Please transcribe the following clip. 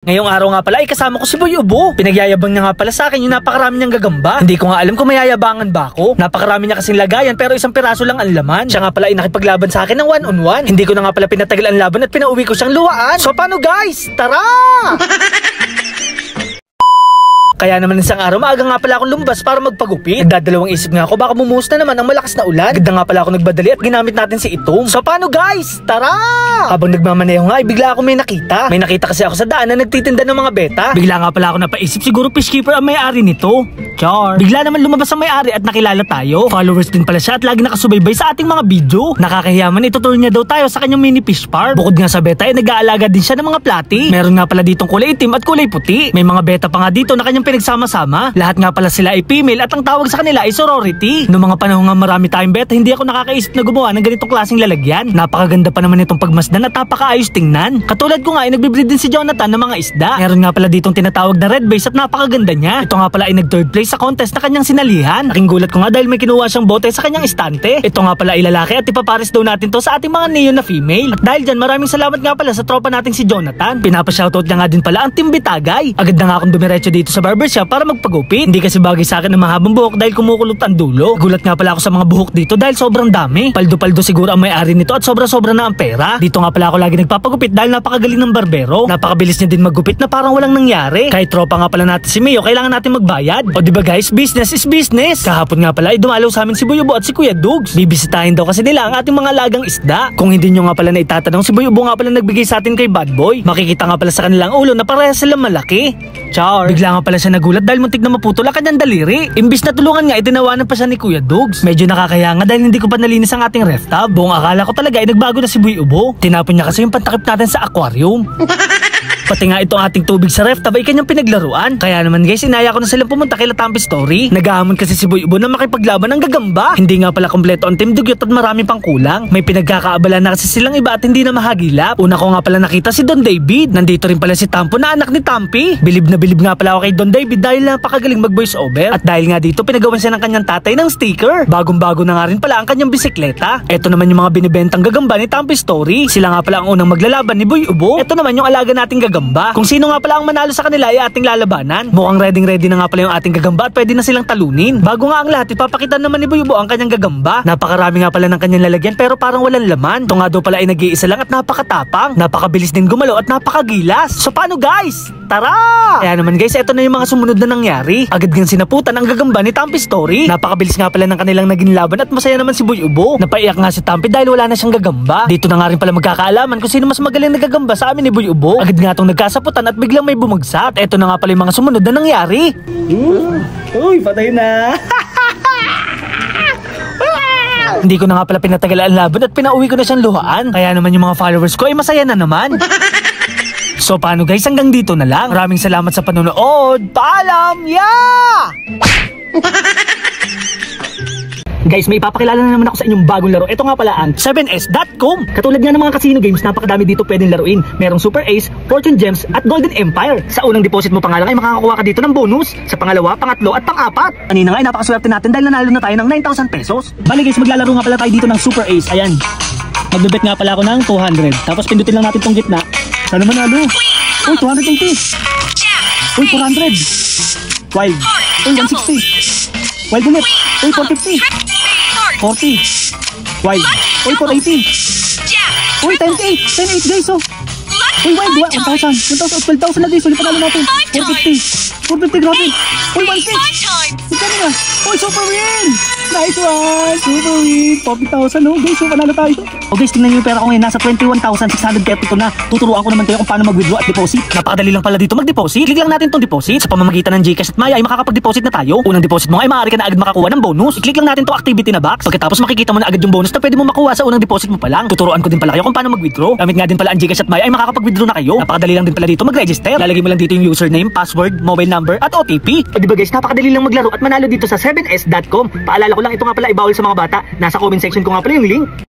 Ngayong araw nga pala ay kasama ko si Boy Ubo. Pinagyayabang niya nga pala sa akin yung napakarami niyang gagamba. Hindi ko nga alam kung mayayabangan ba ako. Napakarami niya kasing lagayan pero isang piraso lang ang laman. Siya nga pala ay nakipaglaban sa akin ng 1-on-1. Hindi ko na nga pala pinatagal ang laban at pinauwi ko siyang luwaan. So paano guys? Tara! Kaya naman isang araw, maaga nga pala akong lumabas para magpagupit. Nagdadalawang isip nga ako, baka bumuhos na naman ang malakas na ulan. Ganda nga pala ako nagbadali at ginamit natin si Itom. So paano guys? Tara! Habang nagmamaneho nga, bigla ako may nakita. May nakita kasi ako sa daan na nagtitinda ng mga beta. Bigla nga pala ako napaisip, siguro fishkeeper ang may-ari nito. Char! Bigla naman lumabas ang may-ari at nakilala tayo. Followers din pala siya at lagi nakasubaybay sa ating mga video. Nakakahiyaman, ituturo niya daw tayo sa kanyang mini fish farm. Bukod nga sa beta, ay nag-aalaga din siya ng mga plati. Meron nga pala ditong kulay itim at kulay puti. May mga beta pa nga dito na kanyang pinagsama-sama. Lahat nga pala sila ay female at ang tawag sa kanila ay sorority. Noong mga panahon nga marami tayong beta, hindi ako nakakaisip na gumawa ng ganitong klaseng lalagyan. Napakaganda pa naman itong pagmasdan at napakaayos tingnan. Katulad ko nga ay nagbibreed din si Jonathan ng mga isda. Meron nga pala ditong tinatawag na red base at napakaganda niya. Ito nga pala ay nag-third place sa contest na kanyang sinalihan. Naking gulat ko nga dahil may kinuha siyang bote sa kanyang estante. Ito nga pala ay lalaki at ipapares daw natin to sa ating mga neon na female. At dahil dyan, maraming salamat nga pala sa tropa nating si Jonathan. Pinapa-shoutout niya nga din pala ang Team Bitagay. Agad na nga akong dumiretso dito sa barbershop para magpagupit. Hindi kasi bagay sa akin ang mahabang buhok dahil kumukulot ang dulo. Gulat nga pala ako sa mga buhok dito dahil sobrang dami. Paldo-paldo siguro ang may-ari nito at sobra-sobra na ang pera. Dito nga pala ako lagi nagpapagupit dahil napakagaling ng barbero. Napakabilis niya din maggupit na parang walang nangyari. Kahit tropa nga pala natin si Mio, kailangan natin magbayad. O diba guys, business is business. Kahapon nga pala ay dumalaw sa amin si Boy Ubo at si Kuya Dugs. Bibisitahin daw kasi nila ang ating mga lagang isda. Kung hindi nyo nga pala na itatanong, si Boy Ubo nga pala nagbigay sa atin kay Bad Boy. Makikita nga pala sa kanilang ulo na parehas silang malaki. Char! Bigla nga pala siya nagulat dahil muntik na maputol ang kanyang daliri. Imbis na tulungan nga, itinawanan pa siya ni Kuya Dugs. Medyo nakakaya nga dahil hindi ko pa nalinis ang ating ref tub. Buong akala ko talaga ay nagbago na si Boy Ubo. Tinapon niya kasi yung pantakip natin sa aquarium. Pati nga itong ating tubig sa ref tub ay kanyang pinaglaruan. Kaya naman guys, inaya ko na silang pumunta kay Latampi Story. Naghahamon kasi si Boy Ubo na makipaglaban ng gagamba. Hindi nga pala kompleto ang team dugyot at marami pang kulang. May pinagkakaabala na kasi silang iba at hindi na mahagilap. Una ko nga pala nakita si Don David. Nandito rin pala si Tampo na anak ni Tampi. Bilib na bilib nga pala ako kay Don David dahil napakagaling mag voice over. At dahil nga dito pinagawan siya ng kanyang tatay ng sticker. Bagong-bago na nga rin pala ang kanyang bisikleta. Ito naman yung mga binibentang gagamba ni Tampi Story. Sila nga pala ang unang maglalaban ni Boy Ubo. Ito naman yung alaga nating gagamba. Kung sino nga pala ang manalo sa kanila ay ating lalabanan. Mukhang ready na nga pala yung ating gagamba at pwede na silang talunin. Bago nga ang lahat, ipapakita naman ni Boy Ubo ang kanyang gagamba. Napakarami nga pala ng kanyang lalagyan pero parang walang laman. Ito nga daw pala ay nag-iisa lang at napakatapang. Napakabilis din gumalaw at napakagilas. So paano guys? Tara! Kaya naman guys, ito na yung mga sumunod na nangyari. Agad nga sinaputan ang gagamba ni Tampi Story. Napakabilis nga pala ng kanilang naging laban at masaya naman si Boy Ubo. Napaiyak nga si Tampi dahil wala na siyang gagamba. Dito na nga rin pala magkakaalaman kung sino mas magaling na gagamba sa amin ni Boy Ubo. Agad nga itong nagkasaputan at biglang may bumagsak. Ito na nga pala yung mga sumunod na nangyari. Uy, patay na. Hindi ko na nga pala pinatagal ang laban at pinauwi ko na siyang luhaan. Kaya naman yung mga followers ko ay masaya na naman. So paano guys, hanggang dito na lang. Maraming salamat sa panonood. Paalam! Yeah! Guys, may ipapakilala na naman ako sa inyong bagong laro. Ito nga pala ang 7s.com. Katulad nga ng mga casino games, napakadami dito pwedeng laruin. Merong Super Ace, Fortune Gems at Golden Empire. Sa unang deposit mo pa nga lang ay makakakuha ka dito ng bonus. Sa pangalawa, pangatlo at pang-apat. Kanina nga ay napakaswerte natin dahil nanalo na tayo ng 9,000 pesos. Bali guys, maglalaro nga pala tayo dito ng Super Ace. Ayan. Magbebet nga pala ako ng 200. Tapos pindutin lang natin tong gitna. Sana manalo. Uy, 280. Uy, 400. Wild. Uy, 160. Wild ulit. Uy, 450. 40. Wild. Uy, 480. Uy, 10-8. 10-8 guys, oh. Uy, wild. 1,000. 1,000. 12,000 na guys. Ulit panalo natin. 450. 450, grabe. Uy, 1,600. Ito na. Uy, super win. Nice one. Super win. 40,000, oh. Guys, so panalo tayo. O guys, tingnan nyo yung pera ko ngayon. Nasa 21,632 na. Tuturuan ko naman kayo kung paano mag-withdraw at deposit. Napakadali lang pala dito mag-deposit. Click lang natin tong deposit. Sa pamamagitan ng GCash at Maya ay makakapag-deposit na tayo. Unang deposit mo ay maaari ka na agad makakuha ng bonus. I-click lang natin tong activity na box. Pagkatapos makikita mo na agad yung bonus na pwede mo makuha sa unang deposit mo pa lang. Tuturuan ko din pala kayo kung paano mag-withdraw. Gamit nga din pala ang GCash at Maya ay makakapag-withdraw na kayo. Napakadali lang din pala dito mag-register. Lalagay mo lang dito yung username, password, mobile number at OTP. O diba guys, napakadali lang maglaro at manalo dito sa 7s.com. Paalala ko lang, ito nga pala ay bawal sa mga bata. Nasa comment section ko nga pala yung link.